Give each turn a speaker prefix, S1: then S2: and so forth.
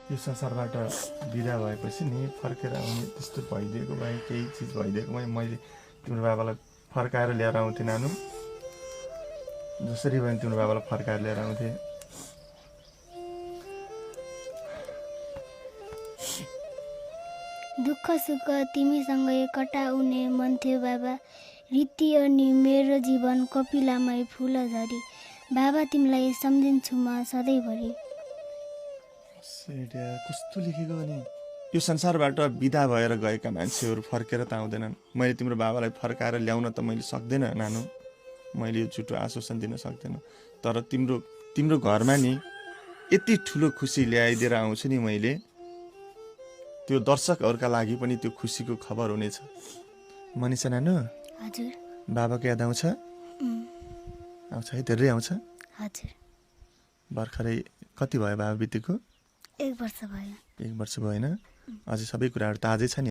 S1: यो संसारबाट बिदा भएपछि नि फर्केर आउने त्यस्तो भइदिएको भए केही चिज भइदिएको भए मैले तिम्रो बाबालाई फर्काएर ल्याएर आउँथेँ नानु। जसरी भयो तिम्रो बाबालाई फर्काएर ल्याएर आउँथेँ।
S2: दुःख सुख तिमीसँगै कटाउने मन थियो बाबा। रीति अनि मेरो जीवन कपिलामै फुल झरी। बाबा तिमीलाई सम्झिन्छु म सधैँभरि।
S1: कस्तो लेखेको भने यो संसारबाट बिदा भएर गएका मान्छेहरू फर्केर त आउँदैनन्। मैले तिम्रो बाबालाई फर्काएर ल्याउन त मैले सक्दैन नानु। मैले यो झुटो आश्वासन दिन सक्दैन। तर तिम्रो घरमा नि यति ठुलो खुसी ल्याइदिएर आउँछु नि मैले, त्यो दर्शकहरूका लागि पनि त्यो खुसीको खबर हुनेछ। मनिषा नानु,
S2: हजुर।
S1: बाबाको याद आउँछ? आउँछ है, धेरै आउँछ?
S2: हजुर।
S1: भर्खरै कति भयो बाबा बितेको?
S2: 1 वर्ष भयो।
S1: 1 वर्ष भएन? अझै सबै कुराहरू ताजै छ नि?